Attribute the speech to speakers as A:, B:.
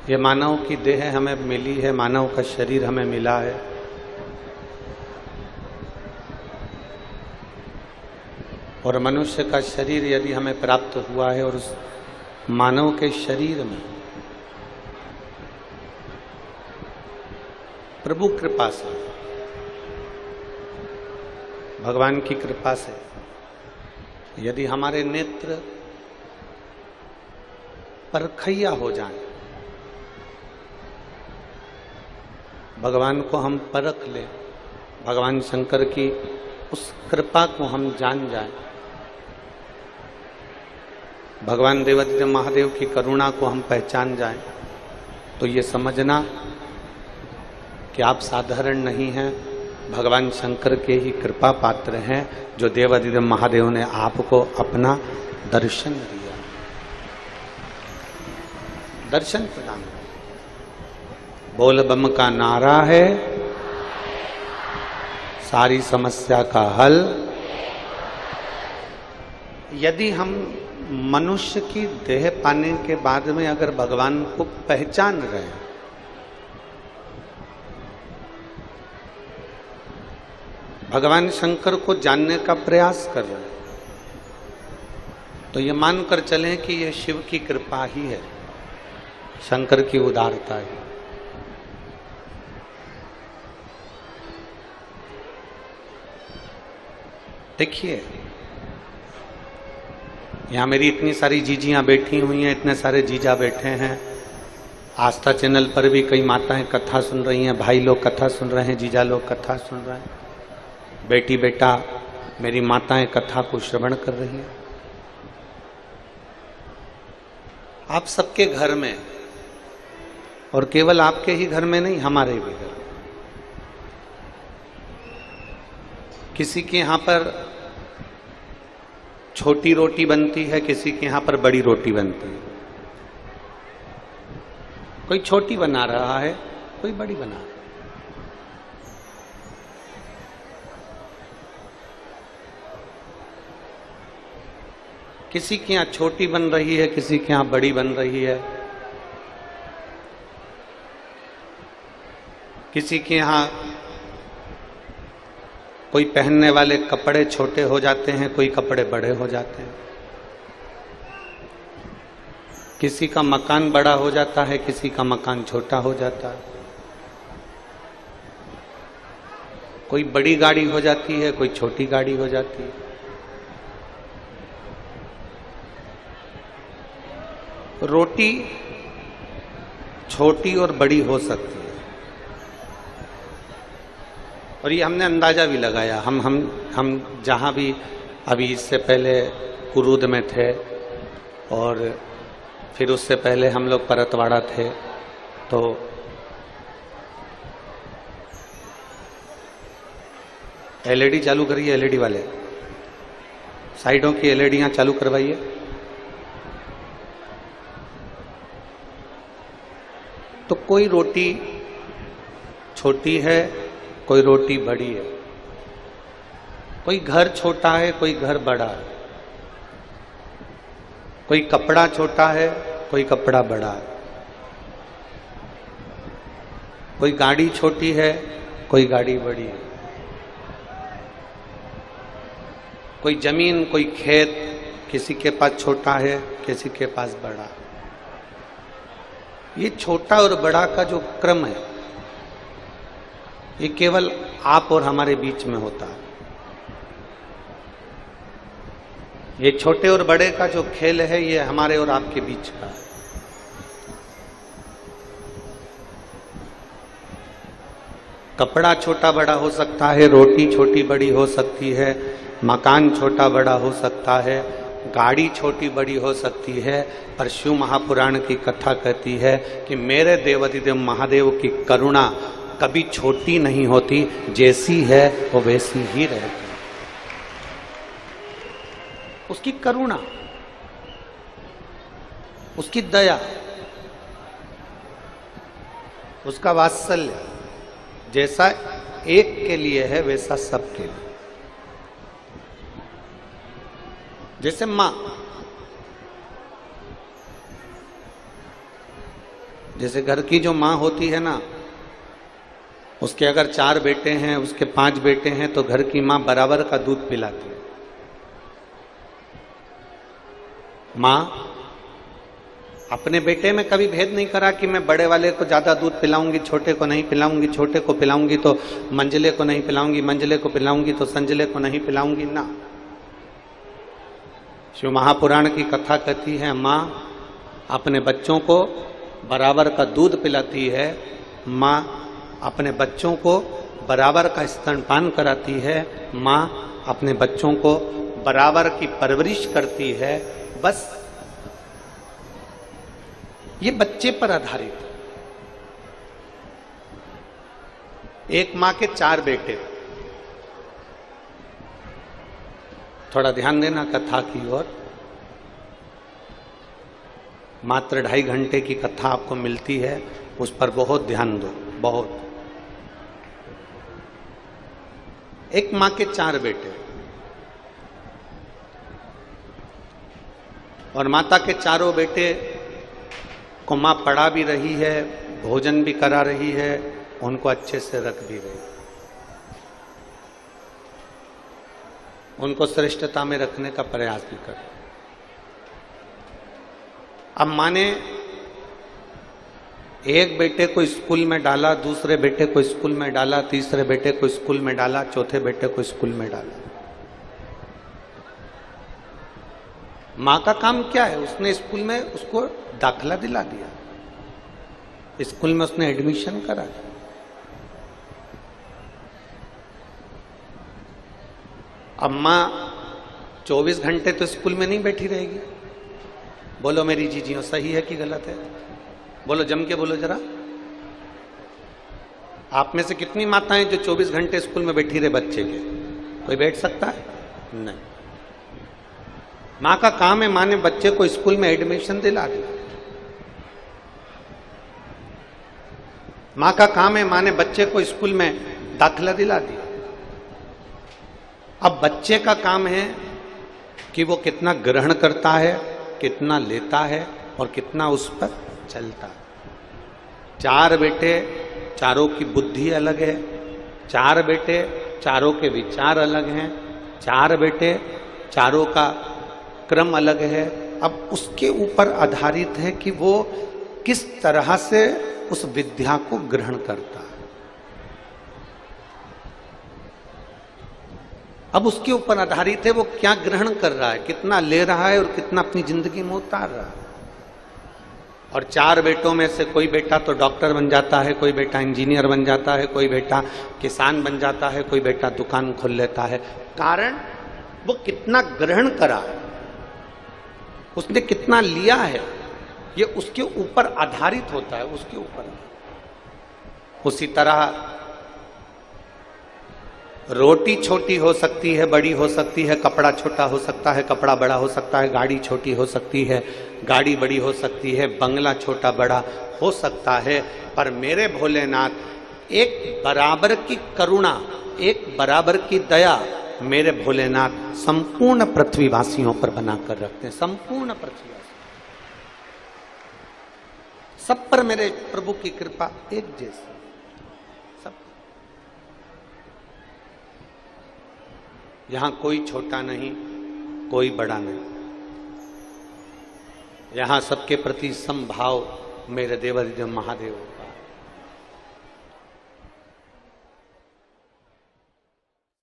A: ये मानव की देह हमें मिली है, मानव का शरीर हमें मिला है। और मनुष्य का शरीर यदि हमें प्राप्त हुआ है और उस मानव के शरीर में प्रभु कृपा से, भगवान की कृपा से यदि हमारे नेत्र परखैया हो जाएं, भगवान को हम परख लें, भगवान शंकर की उस कृपा को हम जान जाएं, भगवान देवादिदेव महादेव की करुणा को हम पहचान जाएं, तो ये समझना कि आप साधारण नहीं हैं, भगवान शंकर के ही कृपा पात्र हैं, जो देवादिदेव महादेव ने आपको अपना दर्शन दिया, दर्शन प्रदान किया। बोल बम का नारा है, सारी समस्या का हल। यदि हम मनुष्य की देह पाने के बाद में अगर भगवान को पहचान रहे हैं, भगवान शंकर को जानने का प्रयास कर रहे हैं, तो ये मानकर चलें कि ये शिव की कृपा ही है, शंकर की उदारता है। देखिए, यहां मेरी इतनी सारी जीजियां बैठी हुई हैं, इतने सारे जीजा बैठे हैं। आस्था चैनल पर भी कई माताएं कथा सुन रही हैं, भाई लोग कथा सुन रहे हैं, जीजा लोग कथा सुन रहे हैं, बेटी बेटा मेरी माताएं कथा को श्रवण कर रही हैं। आप सबके घर में, और केवल आपके ही घर में नहीं, हमारे भी घर, किसी के यहां पर छोटी रोटी बनती है, किसी के यहां पर बड़ी रोटी बनती है। कोई छोटी बना रहा है, कोई बड़ी बना रहा है। किसी के यहां छोटी बन रही है, किसी के यहां बड़ी बन रही है। किसी के यहां कोई पहनने वाले कपड़े छोटे हो जाते हैं, कोई कपड़े बड़े हो जाते हैं। किसी का मकान बड़ा हो जाता है, किसी का मकान छोटा हो जाता है। कोई बड़ी गाड़ी हो जाती है, कोई छोटी गाड़ी हो जाती है। रोटी छोटी और बड़ी हो सकती है, और ये हमने अंदाजा भी लगाया। हम जहाँ भी अभी इससे पहले कुरूद में थे, और फिर उससे पहले हम लोग परतवाड़ा थे, तो एलईडी चालू करिए, एलईडी वाले साइडों की एलईडियाँ चालू करवाइए। तो कोई रोटी छोटी है, कोई रोटी बड़ी है, कोई घर छोटा है, कोई घर बड़ा है, कोई कपड़ा छोटा है, कोई कपड़ा बड़ा है, कोई गाड़ी छोटी है, कोई गाड़ी बड़ी है, कोई जमीन, कोई खेत, किसी के पास छोटा है, किसी के पास बड़ा है। ये छोटा और बड़ा का जो क्रम है, ये केवल आप और हमारे बीच में होता है। ये छोटे और बड़े का जो खेल है, ये हमारे और आपके बीच का है। कपड़ा छोटा बड़ा हो सकता है, रोटी छोटी बड़ी हो सकती है, मकान छोटा बड़ा हो सकता है, गाड़ी छोटी बड़ी हो सकती है, पर शिव महापुराण की कथा कहती है कि मेरे देवादिदेव महादेव की करुणा कभी छोटी नहीं होती, जैसी है वो वैसी ही रहती। उसकी करुणा, उसकी दया, उसका वात्सल्य जैसा एक के लिए है, वैसा सबके लिए। जैसे मां, जैसे घर की जो माँ होती है ना, उसके अगर 4 बेटे हैं, उसके 5 बेटे हैं, तो घर की माँ बराबर का दूध पिलाती है। माँ अपने बेटे में कभी भेद नहीं करा कि मैं बड़े वाले को ज्यादा दूध पिलाऊंगी, छोटे को नहीं पिलाऊंगी, छोटे को पिलाऊंगी तो मंझले को नहीं पिलाऊंगी, मंझले को पिलाऊंगी तो संजले को नहीं पिलाऊंगी ना। शिव महापुराण की कथा कहती है, माँ अपने बच्चों को बराबर का दूध पिलाती है, माँ अपने बच्चों को बराबर का स्तनपान कराती है, माँ अपने बच्चों को बराबर की परवरिश करती है। बस ये बच्चे पर आधारित है। एक मां के 4 बेटे। थोड़ा ध्यान देना कथा की ओर। मात्र 2.5 घंटे की कथा आपको मिलती है, उस पर बहुत ध्यान दो, बहुत। एक मां के 4 बेटे और माता के चारों बेटे को मां पढ़ा भी रही है, भोजन भी करा रही है, उनको अच्छे से रख भी रही है, उनको श्रेष्ठता में रखने का प्रयास भी कर। अब मां ने एक बेटे को स्कूल में डाला, दूसरे बेटे को स्कूल में डाला, तीसरे बेटे को स्कूल में डाला, चौथे बेटे को स्कूल में डाला। मां का काम क्या है? उसने स्कूल में उसको दाखिला दिला दिया, स्कूल में उसने एडमिशन करा दिया। अब मां 24 घंटे तो स्कूल में नहीं बैठी रहेगी। बोलो मेरी जीजियों, सही है कि गलत है? बोलो, जम के बोलो जरा। आप में से कितनी माताएं जो 24 घंटे स्कूल में बैठी रहे बच्चे के? कोई बैठ सकता है? नहीं। मां का काम है, मां ने बच्चे को स्कूल में एडमिशन दिला दिया। मां का काम है, मां ने बच्चे को स्कूल में दाखिला दिला दिया। अब बच्चे का काम है कि वो कितना ग्रहण करता है, कितना लेता है और कितना उस पर चलता है। 4 बेटे, चारों की बुद्धि अलग है, 4 बेटे, चारों के विचार अलग हैं, 4 बेटे, चारों का क्रम अलग है। अब उसके ऊपर आधारित है कि वो किस तरह से उस विद्या को ग्रहण करता है। अब उसके ऊपर आधारित है वो क्या ग्रहण कर रहा है, कितना ले रहा है और कितना अपनी जिंदगी में उतार रहा है। और 4 बेटों में से कोई बेटा तो डॉक्टर बन जाता है, कोई बेटा इंजीनियर बन जाता है, कोई बेटा किसान बन जाता है, कोई बेटा दुकान खोल लेता है। कारण वो कितना ग्रहण करा है, उसने कितना लिया है, ये उसके ऊपर आधारित होता है, उसके ऊपर। उसी तरह रोटी छोटी हो सकती है, बड़ी हो सकती है, कपड़ा छोटा हो सकता है, कपड़ा बड़ा हो सकता है, गाड़ी छोटी हो सकती है, गाड़ी बड़ी हो सकती है, बंगला छोटा बड़ा हो सकता है, पर मेरे भोलेनाथ एक बराबर की करुणा, एक बराबर की दया मेरे भोलेनाथ संपूर्ण पृथ्वीवासियों पर बनाकर रखते हैं। संपूर्ण पृथ्वीवासी, सब पर मेरे प्रभु की कृपा एक जैसी, सब। यहां कोई छोटा नहीं, कोई बड़ा नहीं, यहां सबके प्रति समभाव मेरे देवाधिदेव महादेव